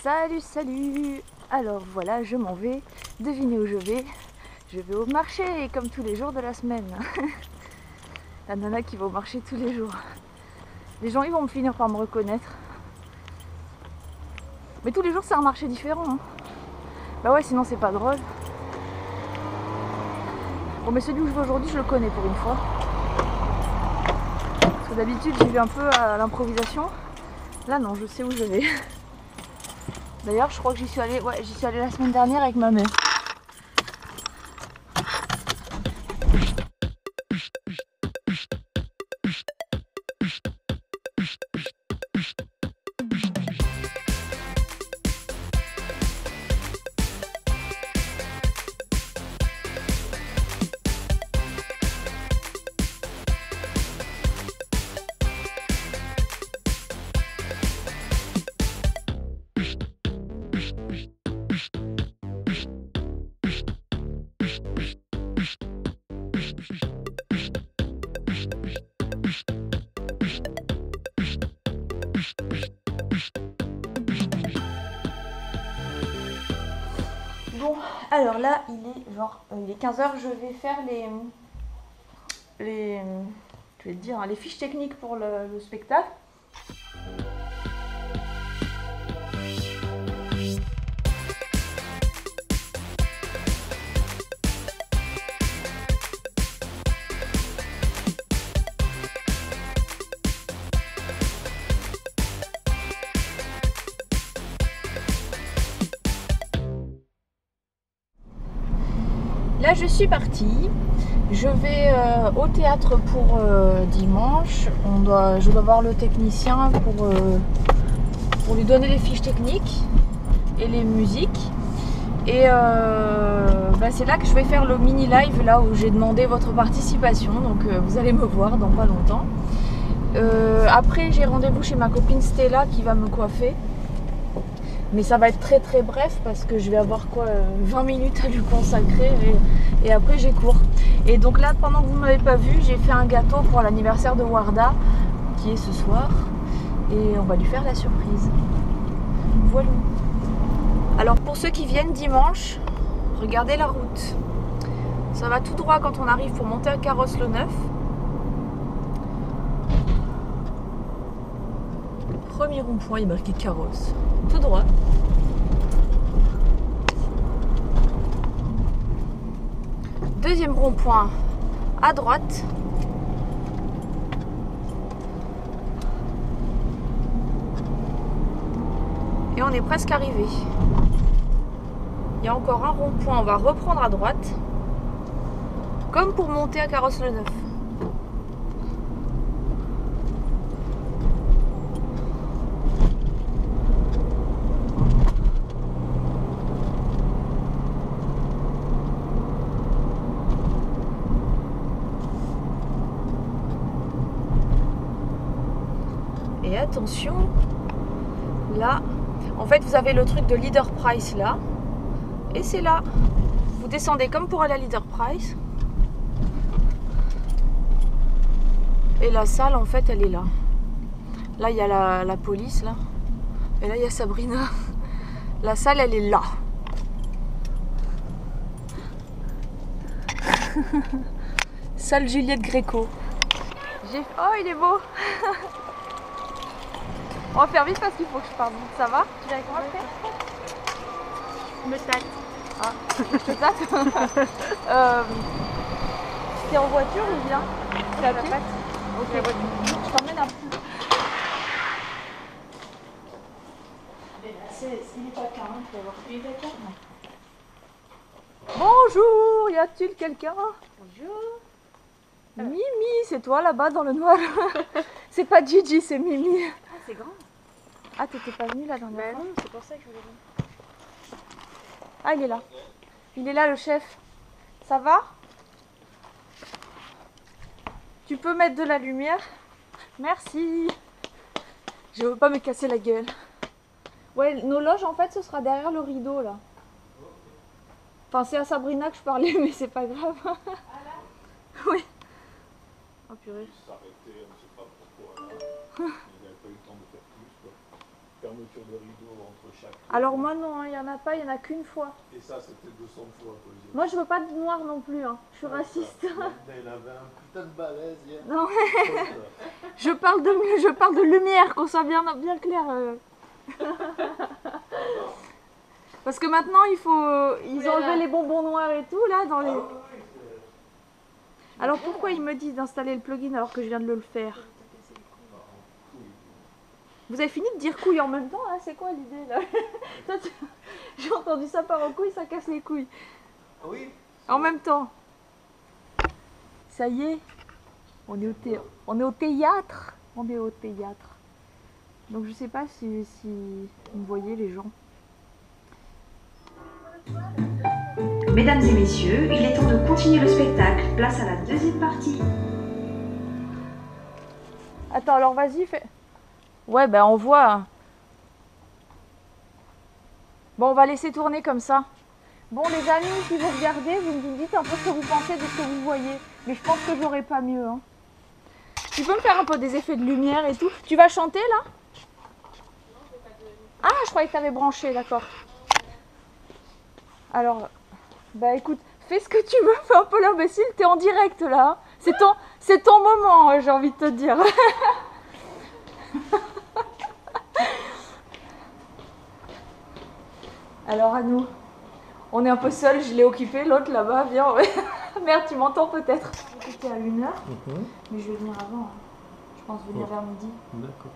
Salut, salut. Alors voilà, je m'en vais. Devinez où je vais? Je vais au marché, comme tous les jours de la semaine. La nana qui va au marché tous les jours. Les gens, ils vont finir par me reconnaître. Mais tous les jours, c'est un marché différent. Hein. Bah ouais, sinon c'est pas drôle. Bon, mais celui où je vais aujourd'hui, je le connais pour une fois. Parce que d'habitude, j'y vais un peu à l'improvisation. Là, non, je sais où je vais. D'ailleurs, je crois que j'y suis allée la semaine dernière avec ma mère. Bon, alors là, il est 15 h, je vais faire les fiches techniques pour le spectacle. Là, je suis partie. Je vais au théâtre pour dimanche. Je dois voir le technicien pour lui donner les fiches techniques et les musiques. Et c'est là que je vais faire le mini live, là où j'ai demandé votre participation. Donc vous allez me voir dans pas longtemps. Après, j'ai rendez-vous chez ma copine Stella qui va me coiffer. Mais ça va être très très bref parce que je vais avoir 20 minutes à lui consacrer et après j'ai cours. Et donc là, pendant que vous ne m'avez pas vu, j'ai fait un gâteau pour l'anniversaire de Warda qui est ce soir et on va lui faire la surprise. Voilà. Alors pour ceux qui viennent dimanche, regardez la route. Ça va tout droit quand on arrive pour monter à Carrosse-le-Neuf. Premier rond-point, il est marqué Carrosse. Tout droit. Deuxième rond-point à droite. Et on est presque arrivé. Il y a encore un rond-point, on va reprendre à droite. Comme pour monter à Carrosse-le-Neuf. Et attention, là, en fait, vous avez le truc de Leader Price là, et c'est là. Vous descendez comme pour aller à Leader Price. Et la salle, en fait, elle est là. Là, il y a la police, là. Et là, il y a Sabrina. La salle, elle est là. Salle Juliette Gréco. Oh, il est beau. On va faire vite parce qu'il faut que je parte vite. Ça va? Tu viens avec moi après? Je me tâte. Ah, je te tâte. T'es en voiture ou bien? T'es à pied? Ok, la voiture. Je t'emmène un peu. Il est pas qu'un, tu vas voir. Il est quelqu'un? Bonjour, y a-t-il quelqu'un? Bonjour. Mimi, c'est toi là-bas dans le noir. C'est pas Gigi, c'est Mimi. Ah, c'est grand. Ah, t'étais pas venue la dernière fois? Non, c'est pour ça que je voulais venir. Ah, il est là. Il est là, le chef. Ça va? Tu peux mettre de la lumière? Merci. Je veux pas me casser la gueule. Ouais, nos loges, en fait, ce sera derrière le rideau, là. Enfin, c'est à Sabrina que je parlais, mais c'est pas grave. Ah là? Oui. Oh purée. fermeture de rideau entre chaque. Alors moi non, il n'y en a pas, il n'y en a qu'une fois. Et ça, c'était 200 fois. Quoi. Moi je veux pas de noir non plus, hein. Je suis raciste. Il avait un putain de balèze hier. Non. je parle de lumière, qu'on soit bien clair. Parce que maintenant ils ont enlevé les bonbons noirs et tout là dans les... Alors pourquoi il me dit d'installer le plugin alors que je viens de le faire? Vous avez fini de dire couilles en même temps là? C'est quoi l'idée là? J'ai entendu ça par en couilles, ça casse les couilles. Oui. En même temps. Ça y est, on est au théâtre. On est au théâtre. Donc je sais pas si vous voyez les gens. Mesdames et messieurs, il est temps de continuer le spectacle. Place à la deuxième partie. Attends, alors vas-y, fais... Ouais, ben on voit. Bon, on va laisser tourner comme ça. Bon, les amis, si vous regardez, vous me dites un peu ce que vous pensez de ce que vous voyez. Mais je pense que j'aurai pas mieux. Hein. Tu peux me faire un peu des effets de lumière et tout? Tu vas chanter là? Ah, je croyais que tu avais branché, d'accord. Alors, bah écoute, fais ce que tu veux, fais un peu l'imbécile, t'es en direct là. C'est ton moment, j'ai envie de te dire. Alors à nous, on est un peu seul, je l'ai occupé, l'autre là-bas, viens. Merde, tu m'entends peut-être. J'étais à 1h, mais je vais venir avant. Hein. Je pense venir vers midi. D'accord.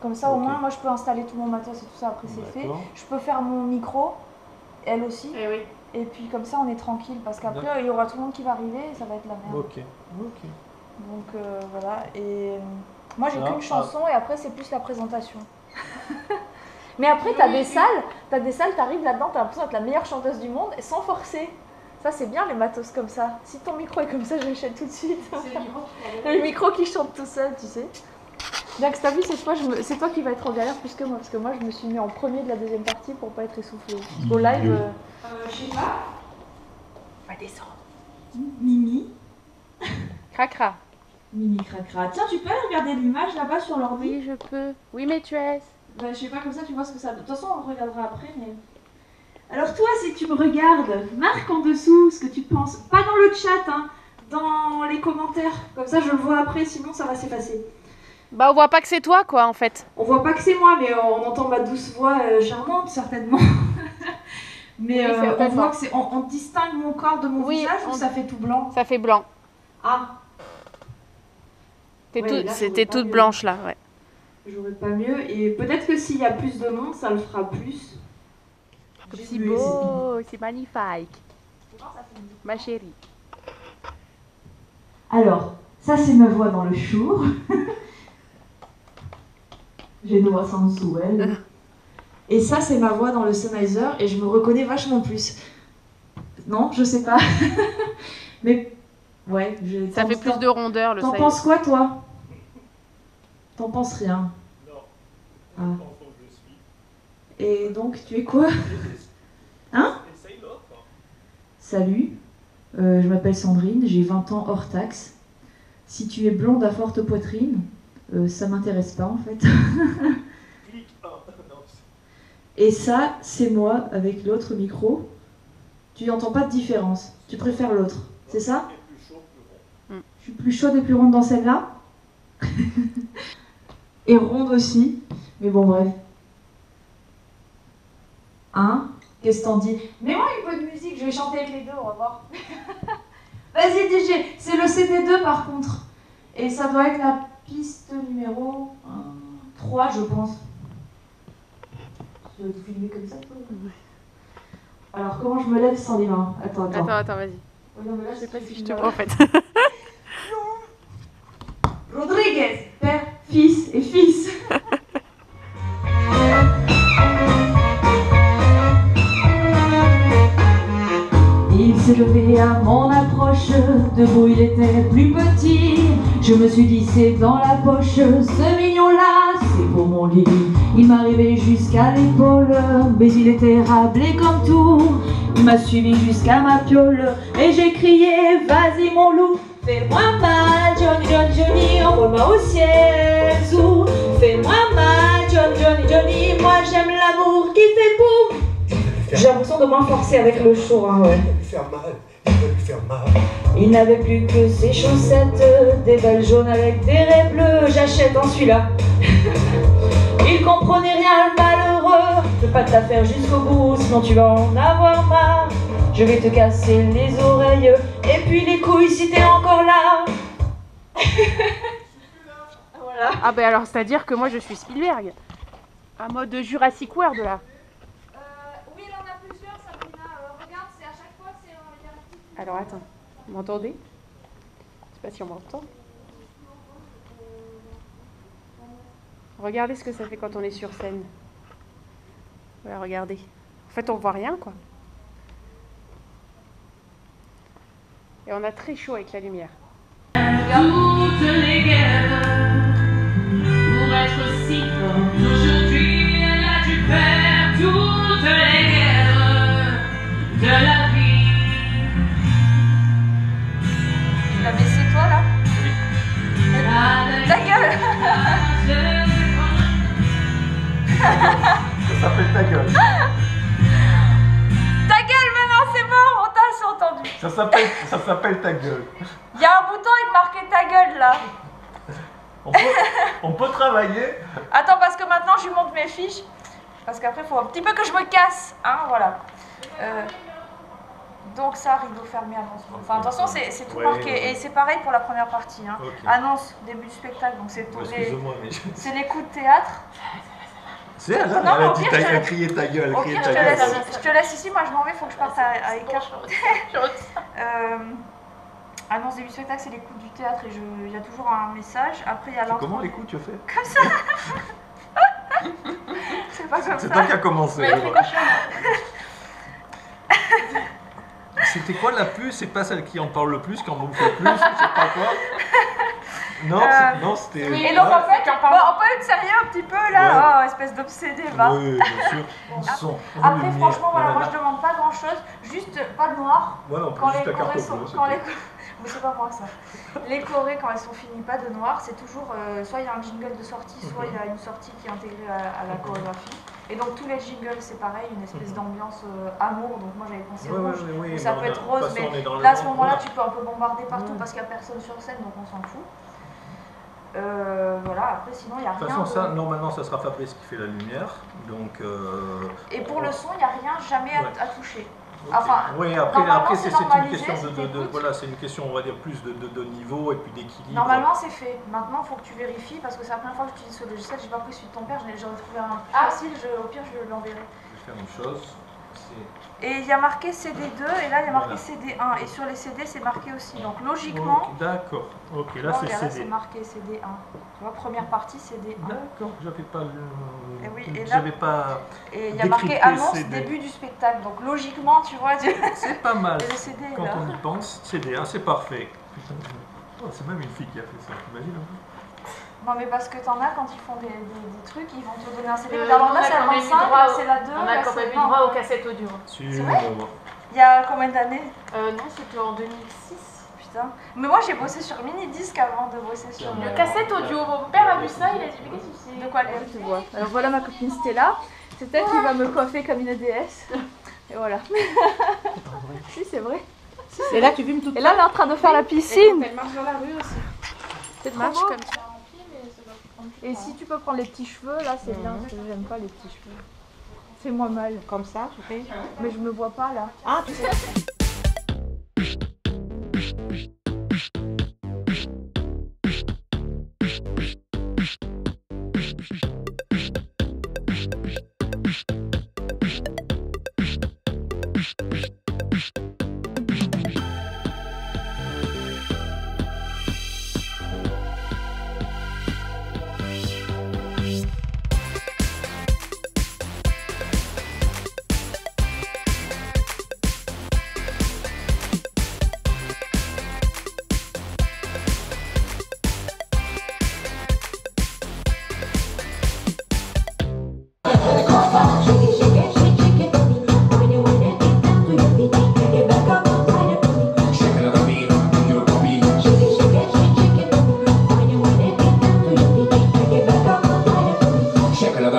Comme ça, au moins, moi je peux installer tout mon matos et tout ça, après c'est fait. Je peux faire mon micro, elle aussi. Eh oui. Et puis comme ça, on est tranquille, parce qu'après, il y aura tout le monde qui va arriver et ça va être la merde. Ok. Donc voilà, et moi j'ai qu'une chanson et après c'est plus la présentation. Mais après t'as des salles, t'arrives là-dedans, t'as l'impression d'être la meilleure chanteuse du monde sans forcer. Ça c'est bien les matos comme ça. Si ton micro est comme ça, j'achète tout de suite. C'est le micro qui chante tout seul, tu sais. Donc t'as vu, c'est toi qui vas être en galère plus que moi, parce que moi je me suis mis en premier de la deuxième partie pour pas être essoufflée. Au live... Je sais pas. On va descendre. Mimi. Cracra. Mimi cracra. Tiens, tu peux aller regarder l'image là-bas sur l'ordi? Oui, je peux. Oui, maîtresse. Bah, je sais pas, comme ça tu vois ce que ça... De toute façon, on regardera après, mais... Alors toi, si tu me regardes, marque en dessous ce que tu penses. Pas dans le chat, hein, dans les commentaires. Comme ça, je le vois après, sinon ça va s'effacer. Bah on voit pas que c'est toi quoi en fait. On voit pas que c'est moi, mais on entend ma douce voix charmante, certainement. Mais oui, on voit que c'est... On distingue mon corps de mon visage ou ça fait tout blanc? Ça fait blanc. Ah. C'était toute blanche là, ouais. J'aurais pas mieux. Et peut-être que s'il y a plus de monde, ça le fera plus. C'est beau, c'est magnifique. Ma chérie. Alors, ça c'est ma voix dans le jour. J'ai une voix sans dessous, elle. Et ça c'est ma voix dans le Sennheiser et je me reconnais vachement plus. Non, je sais pas. Mais ouais, ça fait plus de rondeur le T'en penses quoi toi? T'en penses rien? Non. Ah. Je pense que je suis. Et donc tu es quoi? Hein? Essaye l'autre. Salut, je m'appelle Sandrine, j'ai 20 ans hors taxe. Si tu es blonde à forte poitrine, ça m'intéresse pas en fait. Clique 1. Et ça, c'est moi avec l'autre micro. Tu n'entends pas de différence. Tu préfères l'autre, c'est ça? Plus chaud, plus rond. Je suis plus chaude et plus ronde dans celle-là. Et ronde aussi. Mais bon, bref. Hein? Qu'est-ce que t'en dis? Mets-moi une bonne musique, je vais chanter avec les deux, on va voir. Vas-y DJ, c'est le CD2 par contre. Et ça doit être la piste numéro 3, je pense. Tu dois te filmer comme ça, toi? Alors, comment je me lève sans les mains? Attends, vas-y. Oui, non, mais là, Je sais pas si je te vois en fait. Rodriguez, père, fils et fils. Il s'est levé à mon approche, debout il était plus petit. Je me suis dit c'est dans la poche, ce mignon-là, c'est pour mon lit. Il m'arrivait jusqu'à l'épaule, mais il était rablé comme tout. Il m'a suivi jusqu'à ma piole, et j'ai crié vas-y mon loup. Fais-moi mal, Johnny, Johnny, Johnny, envoie-moi au ciel, zou. Fais-moi mal, Johnny, Johnny, moi j'aime l'amour qui fait boum. J'ai l'impression de moins forcer avec le show, hein, ouais. Il va lui faire mal, il va lui faire mal. Il n'avait plus que ses chaussettes, des balles jaunes avec des raies bleues. J'achète en celui-là. Il comprenait rien, le malheureux. Fais pas de t'affaire jusqu'au bout, sinon tu vas en avoir marre. Je vais te casser les oreilles et puis les couilles si t'es encore là. Voilà. Ah ben alors, c'est-à-dire que moi je suis Spielberg. Un mode Jurassic World là. Oui, il en a plusieurs, Sabrina. Regarde, c'est à chaque fois, c'est il y a un petit... Alors attends, vous m'entendez? Je sais pas si on m'entend. Regardez ce que ça fait quand on est sur scène. Voilà, regardez. En fait, on voit rien, quoi. Et on a très chaud avec la lumière. Toutes les guerres, pour être si forte, aujourd'hui elle a dû faire toutes les guerres de la vie. Tu l'as baissé toi là? Ta gueule! Ça s'appelle ta gueule. Ta gueule maintenant, c'est bon, on t'a entendu. Ça s'appelle ta gueule. Il y a un bouton avec marqué ta gueule là. On peut travailler. Attends, parce que maintenant je lui montre mes fiches. Parce qu'après il faut un petit peu que je me casse. Hein, voilà. Donc ça, rideau fermé, annonce. Enfin attention, c'est tout Ouais, marqué. ouais. Et c'est pareil pour la première partie. Hein. Ok. Annonce, début du spectacle. Donc c'est Excuse-moi, mais les coups de théâtre. c'est elle, hein, Non, elle a au dit pire, t'as je te- qu'à crier ta gueule, Au crier pire, ta je gueule. te laisse ici. Moi je m'en vais, il faut que je parte à écart. Annonce début du spectacle, c'est les coups du théâtre. Et il y a toujours un message. Après il y a l'intro. Comment les coups tu fais? Comme ça. C'est pas comme C'est ça. toi qui as commencé. Mais voilà. C'était quoi la puce? C'est pas celle qui en parle le plus, qui en bouffe le plus, je sais pas quoi. Non, non c'était. Et donc en fait, on peut être sérieux un petit peu là, Ouais. oh, espèce d'obsédé, va. Oui, bien sûr. Son, Après, lumière, franchement, voilà, moi voilà. je demande pas grand chose, juste pas de noir. Moi non plus, Quand juste les la carte chorés bleue. sont. c'est Quand tout. les... Mais c'est pas moi ça. Les chorés, quand elles sont finies, pas de noir, c'est toujours. Soit il y a un jingle de sortie, soit il y a une sortie qui est intégrée à la chorégraphie. Et donc tous les jingles, c'est pareil, une espèce d'ambiance amour. Donc moi j'avais pensé Ouais, rouge, ouais, ou ça mais peut on a- être de rose, toute façon, on est dans mais le là à ce monde, moment-là, voilà. tu peux un peu bombarder partout Ouais. parce qu'il n'y a personne sur scène, donc on s'en fout. Voilà, après sinon il n'y a De rien. toute façon, ça, de... normalement, ça sera Fabrice qui fait la lumière. Donc. Et pour le son, il n'y a rien jamais Ouais. à toucher. ok. Enfin, oui, normalement, après c'est c'est une normalisé, question si t'écoutes. voilà, c'est une question, on va dire, plus de niveau et puis d'équilibre. Normalement c'est fait. Maintenant il faut que tu vérifies parce que c'est la première fois que j'utilise ce logiciel. J'ai pas pris celui de ton père, j'aurais trouvé un plus facile, au pire je l'enverrai. Je vais faire une chose. Et il y a marqué CD2 et là il y a marqué Voilà. CD1. Et sur les CD c'est marqué aussi. Donc logiquement, Ok, d'accord. Ok, là là, c'est regarde, là, CD. c'est marqué CD1. Tu vois, première partie CD1. D'accord, j'avais pas Et oui, et là- j'avais pas. Et il y a marqué Décrypter annonce CD. début du spectacle. Donc logiquement tu vois, C'est pas mal. le CD est Quand là. on y pense, CD1, c'est parfait. Putain, oh, c'est même une fille qui a fait ça, t'imagines un peu? Non mais parce que t'en as quand ils font des trucs, ils vont te donner un CD. Non, Alors on là a c'est la quand même eu 25, droit là au- c'est la 2. On a là, quand c'est- même eu non. droit aux cassettes audio. Il y a combien d'années? Non, c'était en 2006. Putain. Mais moi j'ai bossé sur mini-disque avant de bosser sur... Le cassette audio, mon père a vu ça, il a dit mais qu'est-ce que c'est? De quoi Ouais, tu vois. Alors voilà ma copine Stella. C'est elle qui va me coiffer comme une déesse. Et voilà. Si c'est vrai. Et là tu filmes tout. Et là elle est en train de faire la Et piscine. elle marche dans la rue aussi. C'est trop Marche beau. comme ça. Et si tu peux prendre les petits cheveux, là c'est bien. Parce que j'aime pas les petits cheveux. Fais-moi mal. Comme ça, tu fais. Mais je me vois pas là. Ah, tu sais. Shake it up.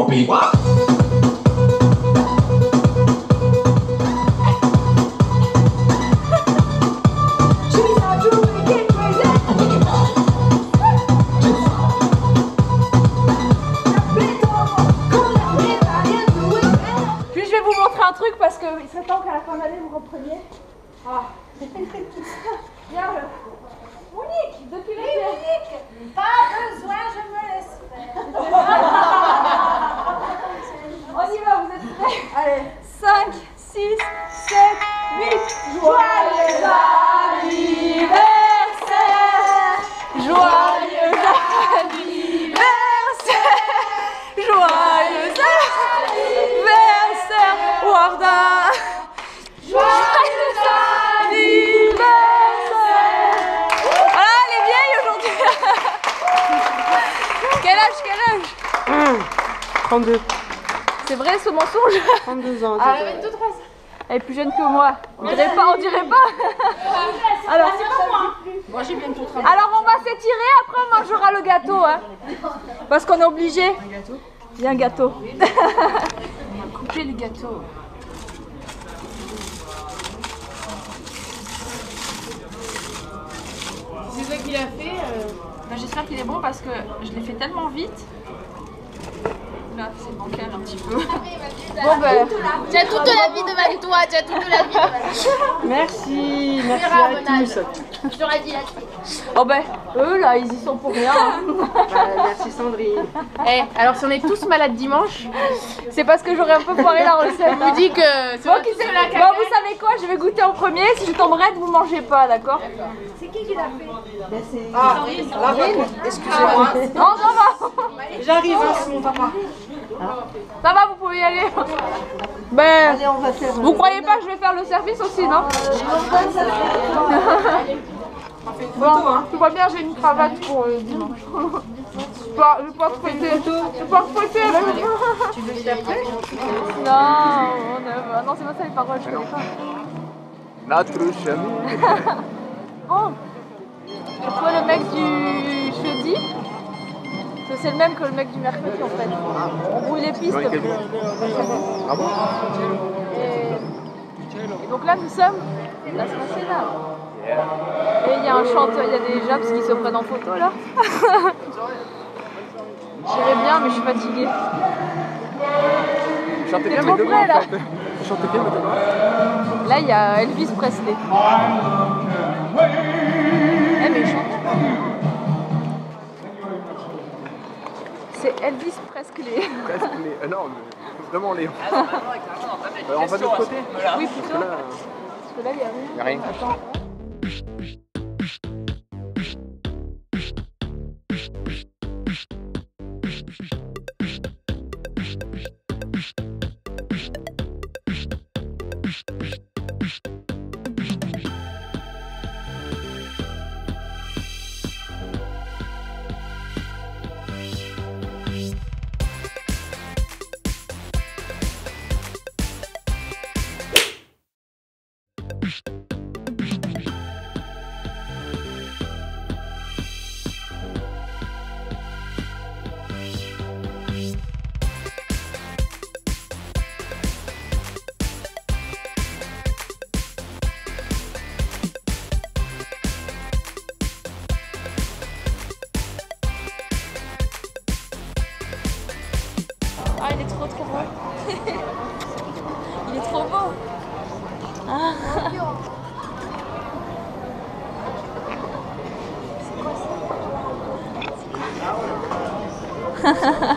beat. Puis je vais vous montrer un truc parce que il serait temps qu'à la fin de l'année vous repreniez. Ah. Viens, Monique, depuis les Monique, pas besoin, je me laisse faire. On y va, vous êtes prêts? Allez, 5, 6, 7, 8. Joyeux anniversaire! Joyeux anniversaire! Joyeux anniversaire, Warda! Joyeux anniversaire! Voilà, elle est vieille aujourd'hui! Quel âge? 32. C'est vrai ce mensonge? 32 ans. Ah, elle est plus jeune que moi. On dirait pas. Alors, c'est pas moi. Moi j'ai bientôt 30 ans. Alors on va s'étirer, après on mangera le gâteau. Hein. Parce qu'on est obligé. Un gâteau? Il y a un gâteau. On va couper les gâteaux. C'est ça qu'il a fait. Ben, j'espère qu'il est bon parce que je l'ai fait tellement vite. Là, c'est bancal un petit peu. Bon ben, Tu as toute la vie devant toi, tu as toute la vie devant toi. Merci, merci à tous. J'aurais dit là-dessus. oh ben, eux là, ils y sont pour rien. Hein. Merci Sandrine. Eh, alors si on est tous malades dimanche, C'est parce que j'aurais un peu foiré la recette. on dit que c'est Bon, vous savez quoi? Je vais goûter en premier. Si je tombe raide, vous mangez pas, d'accord? C'est qui l'a fait? Ah, Sandrine. Excusez-moi. Non, ça va. J'arrive, hein, c'est mon papa. Ça va, vous pouvez y aller. Ben, Allez, on va faire. vous croyez pas que je vais faire le service aussi, non? Bon, tu vois bien, j'ai une cravate pour dimanche. Je vais pas te fêter. Je vais pas te fêter. Tu veux faire après? Non, c'est pas ça les paroles, je connais pas. Notre chemin. Bon, tu vois le mec du jeudi? C'est le même que le mec du mercredi en fait. On brouille les pistes. Ah bon? Et donc là nous sommes la nationale. Et il y a un chanteur, il y a des japs qui se prennent en photo là. J'irais bien mais je suis fatiguée. Chantez bien, mais de quoi, en fait? Chantez bien, mais de quoi? Là il y a Elvis Presley. Eh mais il chante. C'est Elvis Presley. Presque les. Non, mais vraiment les. On va de l'autre côté? Oui plutôt. Parce que là il y a rien. Y a rien. Attends. Ah, il est trop beau. Il est trop beau. Ah. C'est quoi ça?